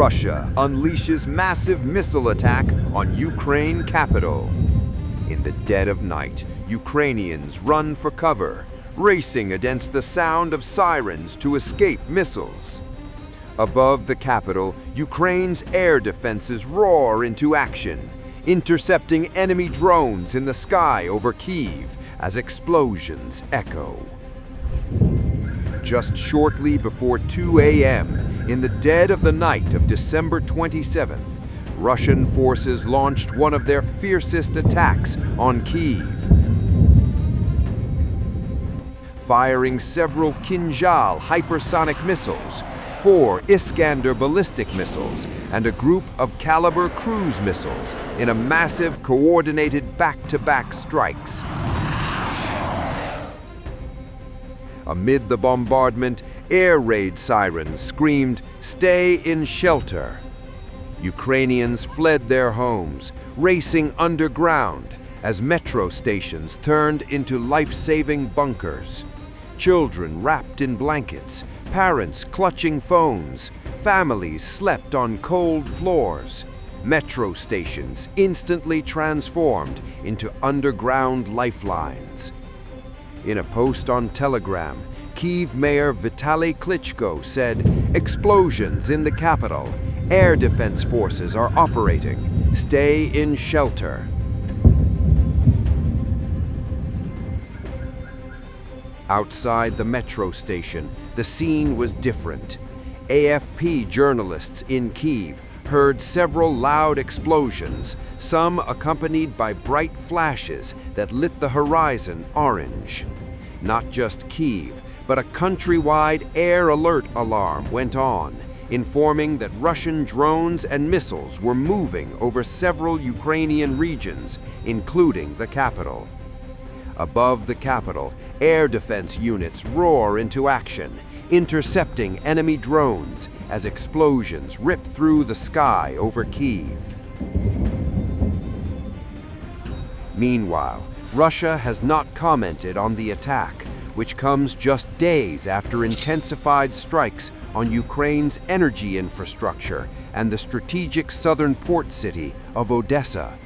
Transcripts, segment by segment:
Russia unleashes massive missile attack on Ukraine capital. In the dead of night, Ukrainians run for cover, racing against the sound of sirens to escape missiles. Above the capital, Ukraine's air defenses roar into action, intercepting enemy drones in the sky over Kyiv as explosions echo. Just shortly before 2 a.m., in the dead of the night of December 27th, Russian forces launched one of their fiercest attacks on Kyiv, firing several Kinzhal hypersonic missiles, 4 Iskander ballistic missiles, and a group of Kalibr cruise missiles in a massive coordinated back-to-back strikes. Amid the bombardment, air raid sirens screamed, "Stay in shelter." Ukrainians fled their homes, racing underground as metro stations turned into life-saving bunkers. Children wrapped in blankets, parents clutching phones, families slept on cold floors. Metro stations instantly transformed into underground lifelines. In a post on Telegram, Kyiv Mayor Vitaly Klitschko said, "Explosions in the capital. Air defense forces are operating. Stay in shelter." Outside the metro station, the scene was different. AFP journalists in Kyiv heard several loud explosions, some accompanied by bright flashes that lit the horizon orange. Not just Kyiv, but a countrywide air alert alarm went on, informing that Russian drones and missiles were moving over several Ukrainian regions, including the capital. Above the capital, air defense units roar into action, intercepting enemy drones as explosions rip through the sky over Kyiv. Meanwhile, Russia has not commented on the attack, which comes just days after intensified strikes on Ukraine's energy infrastructure and the strategic southern port city of Odessa.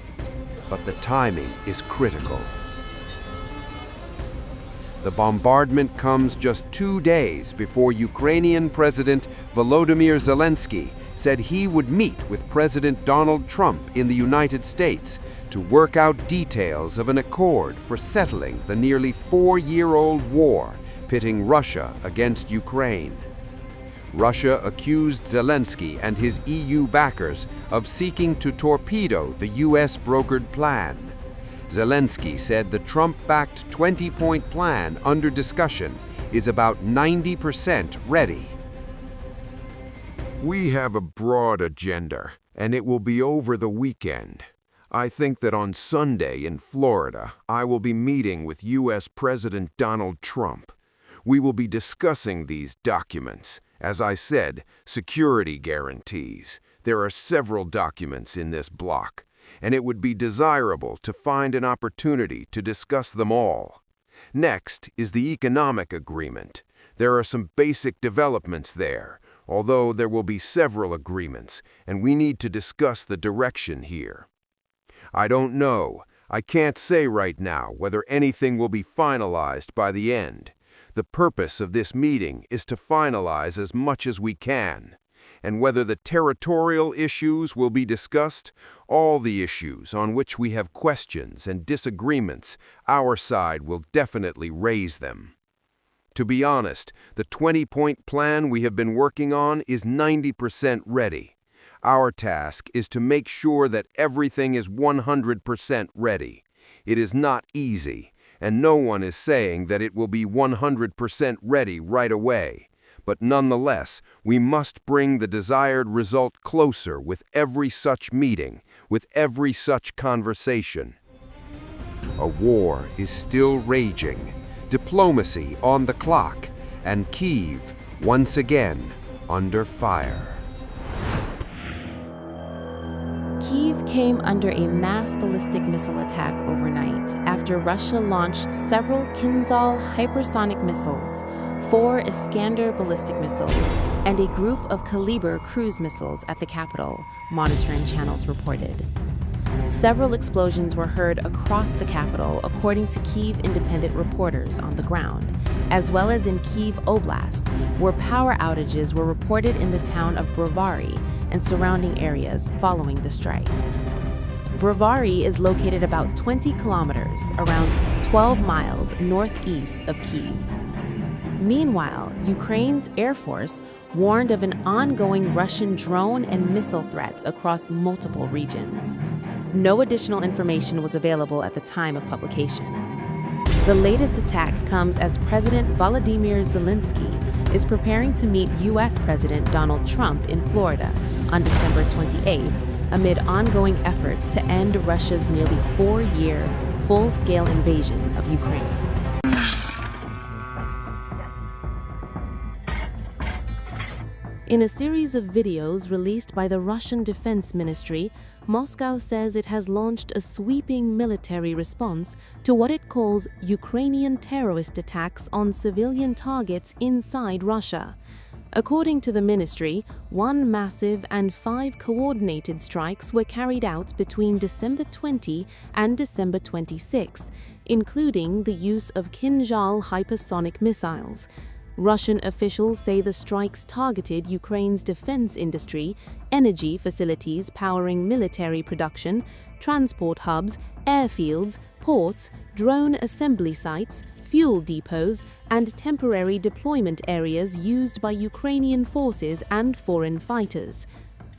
But the timing is critical. The bombardment comes just 2 days before Ukrainian President Volodymyr Zelensky said he would meet with President Donald Trump in the United States to work out details of an accord for settling the nearly 4-year-old war pitting Russia against Ukraine. Russia accused Zelensky and his EU backers of seeking to torpedo the US-brokered plan. Zelensky said the Trump-backed 20-point plan under discussion is about 90% ready. "We have a broad agenda, and it will be over the weekend. I think that on Sunday in Florida, I will be meeting with U.S. President Donald Trump. We will be discussing these documents. As I said, security guarantees. There are several documents in this block, and it would be desirable to find an opportunity to discuss them all. Next is the economic agreement. There are some basic developments there, although there will be several agreements, and we need to discuss the direction here. I don't know. I can't say right now whether anything will be finalized by the end. The purpose of this meeting is to finalize as much as we can. And whether the territorial issues will be discussed, all the issues on which we have questions and disagreements, our side will definitely raise them. To be honest, the 20-point plan we have been working on is 90% ready. Our task is to make sure that everything is 100% ready. It is not easy, and no one is saying that it will be 100% ready right away. But nonetheless, we must bring the desired result closer with every such meeting, with every such conversation. A war is still raging, diplomacy on the clock, and Kyiv, once again, under fire. Kyiv came under a mass ballistic missile attack overnight after Russia launched several Kinzhal hypersonic missiles, 4 Iskander ballistic missiles, and a group of Kalibr cruise missiles at the capital, monitoring channels reported. Several explosions were heard across the capital, according to Kyiv independent reporters on the ground, as well as in Kyiv Oblast, where power outages were reported in the town of Brovary and surrounding areas following the strikes. Brovary is located about 20 kilometers, around 12 miles northeast of Kyiv. Meanwhile, Ukraine's Air Force warned of an ongoing Russian drone and missile threats across multiple regions. No additional information was available at the time of publication. The latest attack comes as President Volodymyr Zelensky is preparing to meet U.S. President Donald Trump in Florida on December 28th, amid ongoing efforts to end Russia's nearly 4-year full-scale invasion of Ukraine. In a series of videos released by the Russian Defense Ministry, Moscow says it has launched a sweeping military response to what it calls Ukrainian terrorist attacks on civilian targets inside Russia. According to the ministry, 1 massive and 5 coordinated strikes were carried out between December 20 and December 26, including the use of Kinzhal hypersonic missiles. Russian officials say the strikes targeted Ukraine's defense industry, energy facilities powering military production, transport hubs, airfields, ports, drone assembly sites, fuel depots, and temporary deployment areas used by Ukrainian forces and foreign fighters.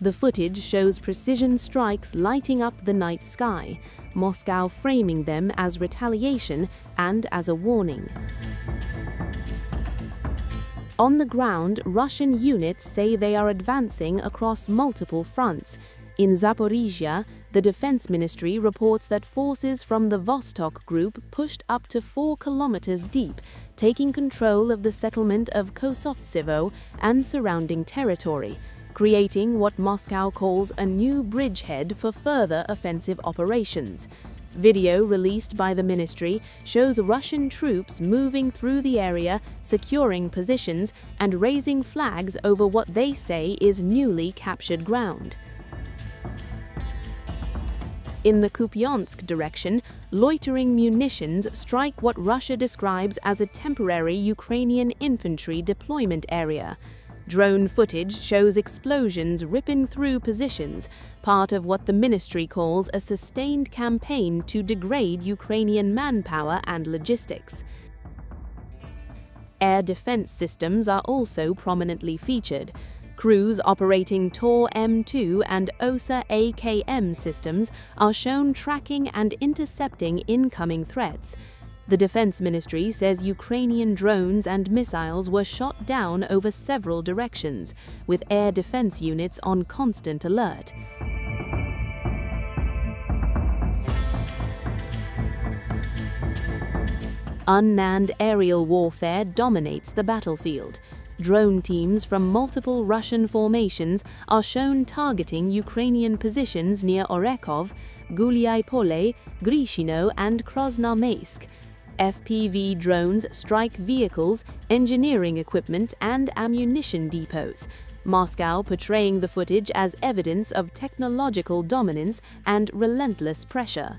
The footage shows precision strikes lighting up the night sky, Moscow framing them as retaliation and as a warning. On the ground, Russian units say they are advancing across multiple fronts. In Zaporizhia, the Defense Ministry reports that forces from the Vostok Group pushed up to 4 kilometers deep, taking control of the settlement of Kosovtsevo and surrounding territory, creating what Moscow calls a new bridgehead for further offensive operations. Video released by the ministry shows Russian troops moving through the area, securing positions, and raising flags over what they say is newly captured ground. In the Kupiansk direction, loitering munitions strike what Russia describes as a temporary Ukrainian infantry deployment area. Drone footage shows explosions ripping through positions, part of what the ministry calls a sustained campaign to degrade Ukrainian manpower and logistics. Air defense systems are also prominently featured. Crews operating Tor M2 and OSA AKM systems are shown tracking and intercepting incoming threats. The Defense Ministry says Ukrainian drones and missiles were shot down over several directions, with air defense units on constant alert. Unmanned aerial warfare dominates the battlefield. Drone teams from multiple Russian formations are shown targeting Ukrainian positions near Orekov, Guliai-Pole, Grishino, and Krasnoarmeysk. FPV drones strike vehicles, engineering equipment, and ammunition depots. Moscow portraying the footage as evidence of technological dominance and relentless pressure.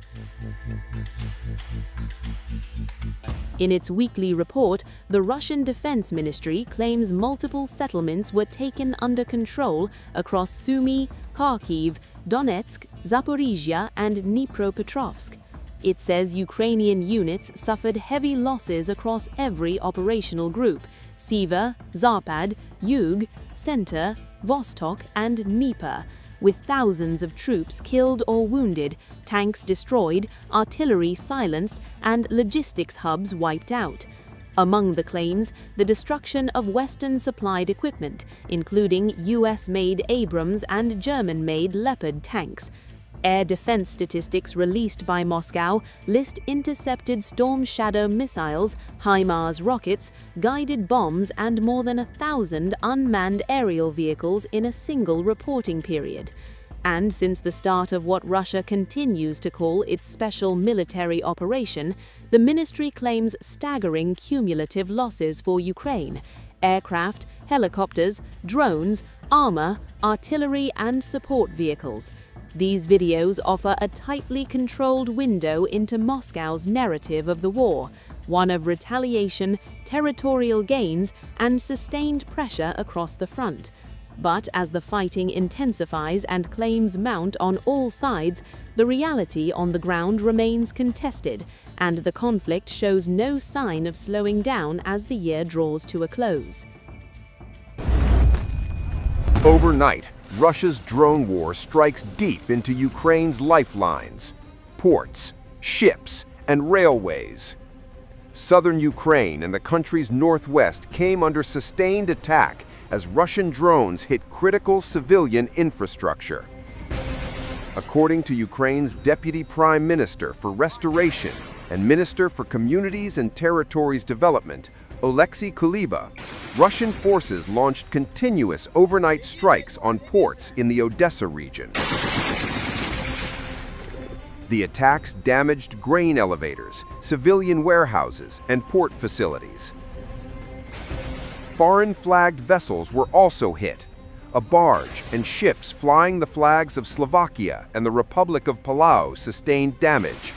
In its weekly report, the Russian Defense Ministry claims multiple settlements were taken under control across Sumy, Kharkiv, Donetsk, Zaporizhia, and Dnipropetrovsk. It says Ukrainian units suffered heavy losses across every operational group: Siva, Zarpad, Yug, Center, Vostok, and Dnieper, with thousands of troops killed or wounded, tanks destroyed, artillery silenced, and logistics hubs wiped out. Among the claims, the destruction of Western-supplied equipment, including US-made Abrams and German-made Leopard tanks. Air defense statistics released by Moscow list intercepted Storm Shadow missiles, HIMARS rockets, guided bombs, and more than 1,000 unmanned aerial vehicles in a single reporting period. And since the start of what Russia continues to call its special military operation, the ministry claims staggering cumulative losses for Ukraine: aircraft, helicopters, drones, armor, artillery, and support vehicles. These videos offer a tightly controlled window into Moscow's narrative of the war, one of retaliation, territorial gains, and sustained pressure across the front. But as the fighting intensifies and claims mount on all sides, the reality on the ground remains contested, and the conflict shows no sign of slowing down as the year draws to a close. Overnight, Russia's drone war strikes deep into Ukraine's lifelines: ports, ships, and railways. Southern Ukraine and the country's northwest came under sustained attack as Russian drones hit critical civilian infrastructure. According to Ukraine's Deputy Prime Minister for Restoration and Minister for Communities and Territories Development, Oleksiy Kalibr, Russian forces launched continuous overnight strikes on ports in the Odessa region. The attacks damaged grain elevators, civilian warehouses, and port facilities. Foreign-flagged vessels were also hit. A barge and ships flying the flags of Slovakia and the Republic of Palau sustained damage.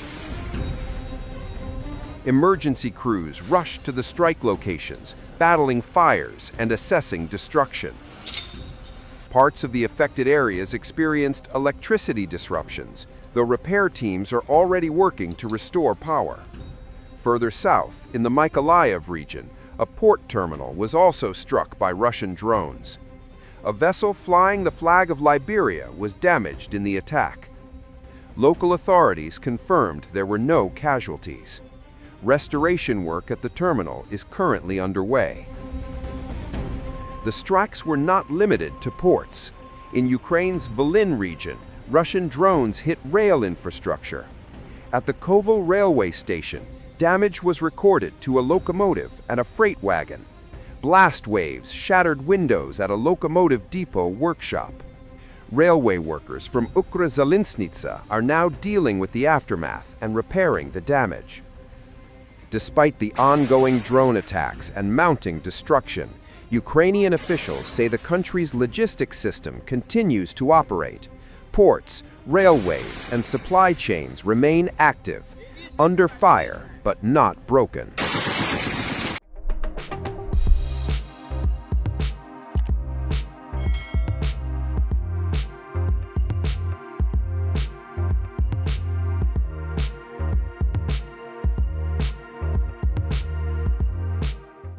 Emergency crews rushed to the strike locations, battling fires and assessing destruction. Parts of the affected areas experienced electricity disruptions, though repair teams are already working to restore power. Further south, in the Mykolaiv region, a port terminal was also struck by Russian drones. A vessel flying the flag of Liberia was damaged in the attack. Local authorities confirmed there were no casualties. Restoration work at the terminal is currently underway. The strikes were not limited to ports. In Ukraine's Volyn region, Russian drones hit rail infrastructure. At the Koval railway station, damage was recorded to a locomotive and a freight wagon. Blast waves shattered windows at a locomotive depot workshop. Railway workers from Ukra-Zalintnitsa are now dealing with the aftermath and repairing the damage. Despite the ongoing drone attacks and mounting destruction, Ukrainian officials say the country's logistics system continues to operate. Ports, railways, and supply chains remain active, under fire but not broken.